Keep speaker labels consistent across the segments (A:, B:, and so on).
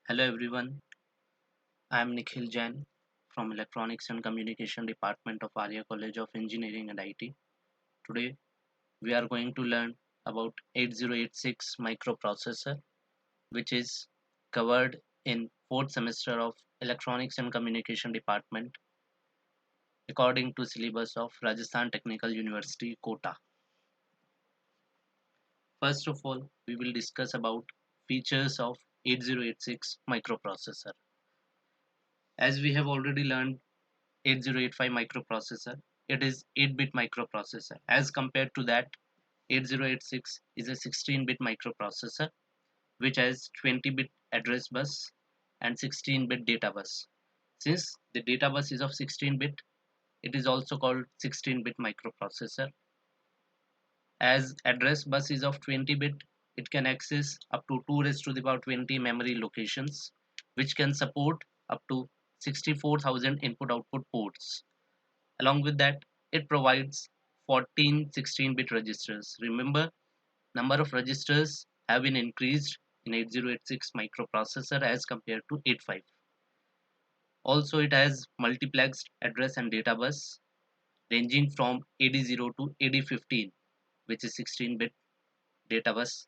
A: Hello everyone, I am Nikhil Jain from Electronics and Communication Department of Arya College of Engineering and IT. Today we are going to learn about 8086 microprocessor, which is covered in 4th semester of Electronics and Communication Department according to syllabus of Rajasthan Technical University Kota. First of all, we will discuss about features of 8086 microprocessor. As we have already learned 8085 microprocessor, it is 8-bit microprocessor. As compared to that, 8086 is a 16-bit microprocessor which has 20-bit address bus and 16-bit data bus. Since the data bus is of 16-bit, it is also called 16-bit microprocessor. As address bus is of 20-bit, it can access up to 2 raised to the power 20 memory locations, which can support up to 64,000 input-output ports. Along with that, it provides 14 16-bit registers. Remember, number of registers have been increased in 8086 microprocessor as compared to 85. Also, it has multiplexed address and data bus ranging from AD0 to AD15, which is 16-bit data bus.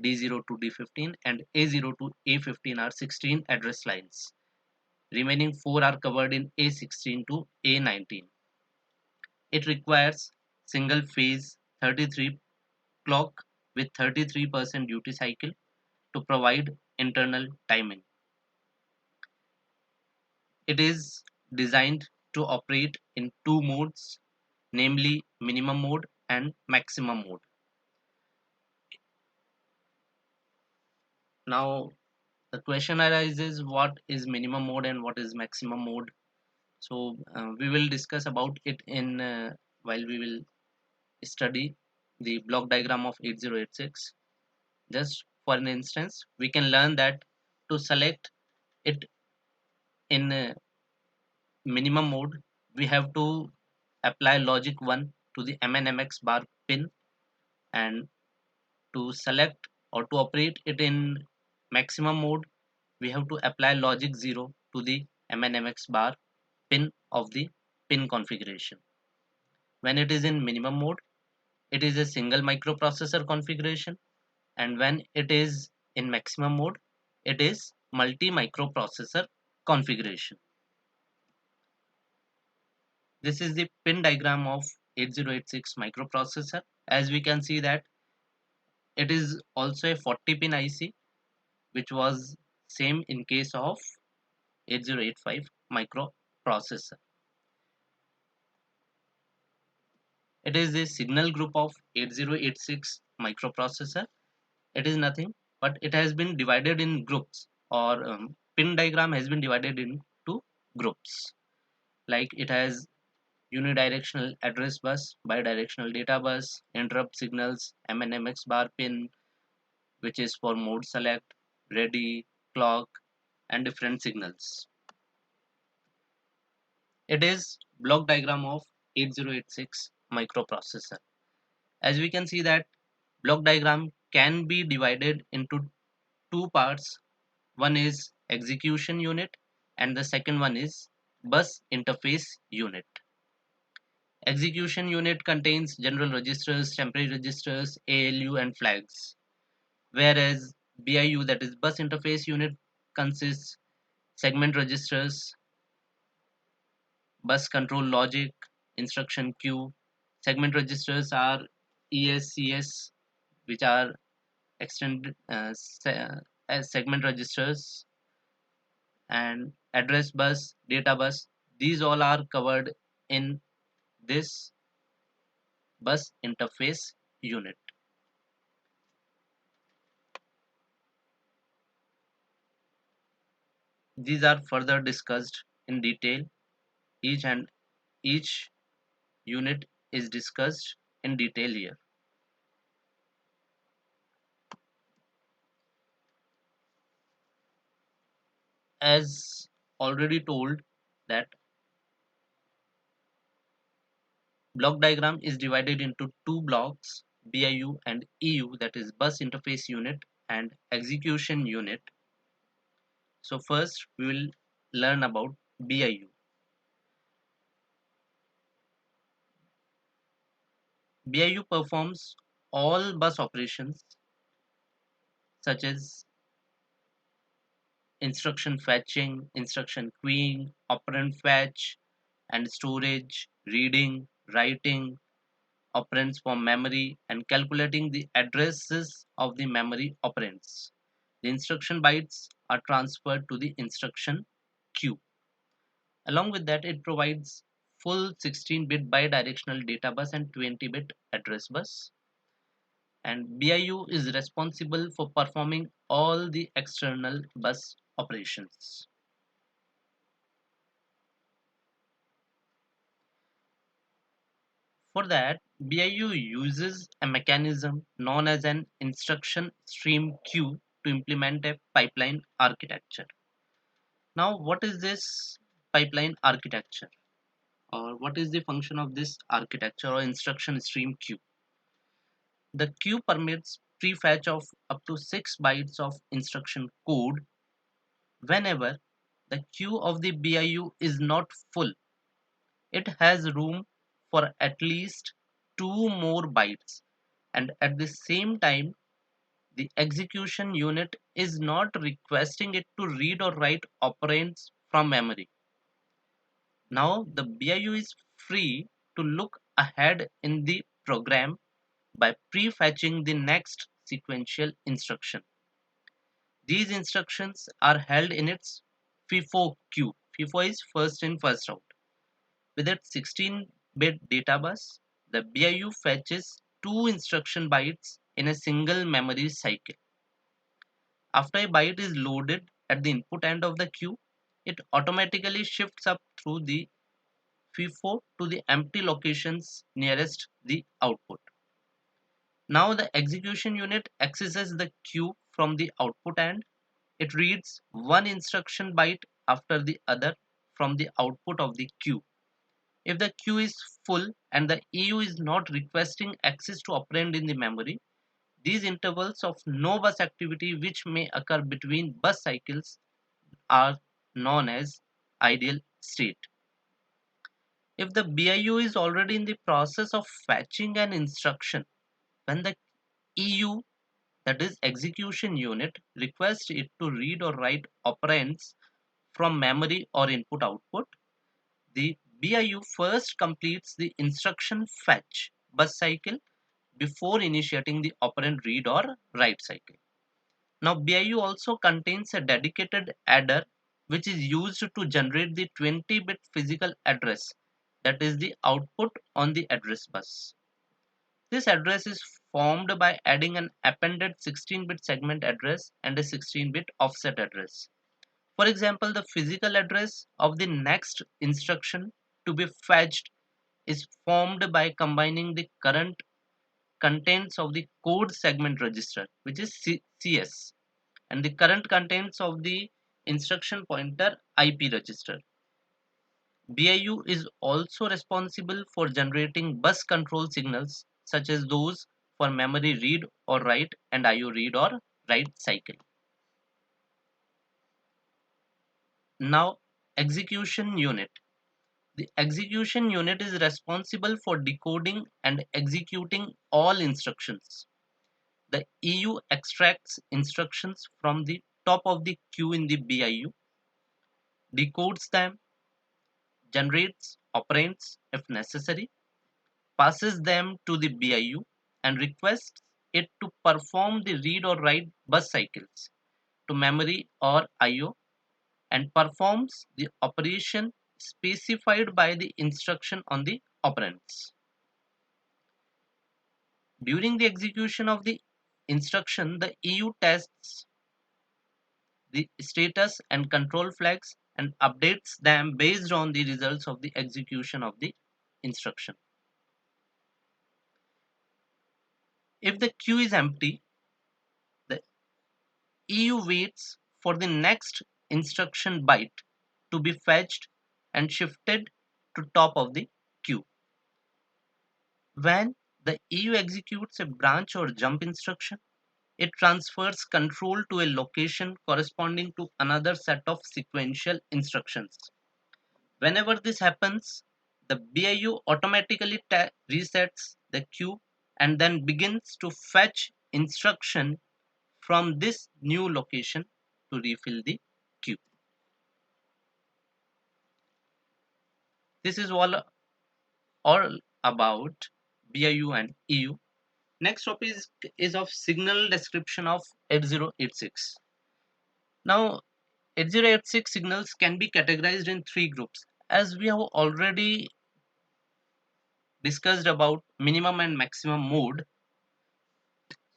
A: D0 to D15 and A0 to A15 are 16 address lines. Remaining 4 are covered in A16 to A19. It requires single phase 33 clock with 33% duty cycle to provide internal timing. It is designed to operate in two modes, namely minimum mode and maximum mode. Now, the question arises, what is minimum mode and what is maximum mode? So, we will discuss about it in while we will study the block diagram of 8086. Just for an instance, we can learn that to select it in minimum mode, we have to apply logic 1 to the MNMX bar pin, and to select or to operate it in maximum mode, we have to apply logic 0 to the MNMX bar pin of the pin configuration. When it is in minimum mode, it is a single microprocessor configuration, and when it is in maximum mode, it is multi microprocessor configuration. This is the pin diagram of 8086 microprocessor. As we can see that it is also a 40 pin IC, which was same in case of 8085 microprocessor. It is a signal group of 8086 microprocessor. It is nothing but it has been divided in groups, or pin diagram has been divided into groups. Like it has unidirectional address bus, bidirectional data bus, interrupt signals, MNMX bar pin, which is for mode select, ready, clock, and different signals. It is block diagram of 8086 microprocessor. As we can see that block diagram can be divided into two parts. One is execution unit and the second one is bus interface unit. Execution unit contains general registers, temporary registers, ALU and flags, whereas BIU, that is bus interface unit, consists segment registers, bus control logic, instruction queue. Segment registers are ESCS, which are extended as segment registers, and address bus, data bus. These all are covered in this bus interface unit. These are further discussed in detail. Each unit is discussed in detail here. As already told, that block diagram is divided into two blocks, BIU and EU, that is bus interface unit and execution unit. So first we will learn about BIU. BIU performs all bus operations such as instruction fetching, instruction queuing, operand fetch and storage, reading, writing, operands from memory, and calculating the addresses of the memory operands. The instruction bytes are transferred to the instruction queue. Along with that, it provides full 16-bit bidirectional data bus and 20-bit address bus. And BIU is responsible for performing all the external bus operations. For that, BIU uses a mechanism known as an instruction stream queue to implement a pipeline architecture. Now, what is this pipeline architecture? Or what is the function of this architecture or instruction stream queue? The queue permits prefetch of up to 6 bytes of instruction code whenever the queue of the BIU is not full. It has room for at least 2 more bytes, and at the same time the execution unit is not requesting it to read or write operands from memory. Now the BIU is free to look ahead in the program by prefetching the next sequential instruction. These instructions are held in its FIFO queue. FIFO is first in first out. With its 16-bit data bus, the BIU fetches 2 instruction bytes in a single memory cycle. After a byte is loaded at the input end of the queue, it automatically shifts up through the FIFO to the empty locations nearest the output. Now the execution unit accesses the queue from the output end. It reads one instruction byte after the other from the output of the queue. If the queue is full and the EU is not requesting access to operand in the memory, these intervals of no bus activity which may occur between bus cycles are known as ideal state. If the BIU is already in the process of fetching an instruction, when the EU, that is execution unit, requests it to read or write operands from memory or input output, the BIU first completes the instruction fetch bus cycle before initiating the operand read or write cycle. Now BIU also contains a dedicated adder which is used to generate the 20-bit physical address, that is the output on the address bus. This address is formed by adding an appended 16-bit segment address and a 16-bit offset address. For example, the physical address of the next instruction to be fetched is formed by combining the current contents of the code segment register, which is CS, and the current contents of the instruction pointer IP register. BIU is also responsible for generating bus control signals such as those for memory read or write and IO read or write cycle. Now, execution unit. The execution unit is responsible for decoding and executing all instructions. The EU extracts instructions from the top of the queue in the BIU, decodes them, generates operands if necessary, passes them to the BIU, and requests it to perform the read or write bus cycles to memory or IO and performs the operation specified by the instruction on the operands. During the execution of the instruction, the EU tests the status and control flags and updates them based on the results of the execution of the instruction. If the queue is empty, the EU waits for the next instruction byte to be fetched and shifted to top of the queue. When the EU executes a branch or jump instruction, it transfers control to a location corresponding to another set of sequential instructions. Whenever this happens, the BIU automatically resets the queue and then begins to fetch instruction from this new location to refill the queue. This is all about BIU and EU. Next topic is of signal description of 8086. Now, 8086 signals can be categorized in three groups. As we have already discussed about minimum and maximum mode,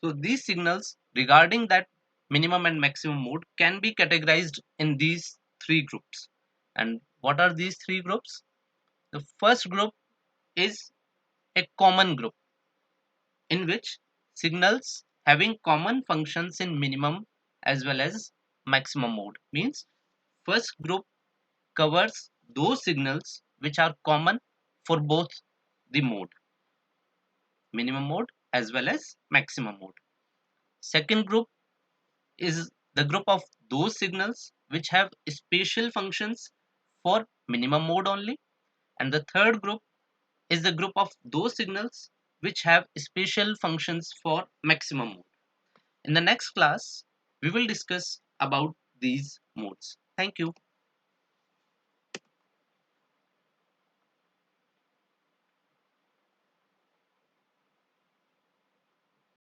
A: so these signals regarding that minimum and maximum mode can be categorized in these three groups. And what are these three groups? The first group is a common group in which signals having common functions in minimum as well as maximum mode. Means first group covers those signals which are common for both the mode, minimum mode as well as maximum mode. Second group is the group of those signals which have spatial functions for minimum mode only, and the third group is the group of those signals which have spatial functions for maximum mode. In the next class, we will discuss about these modes. Thank you.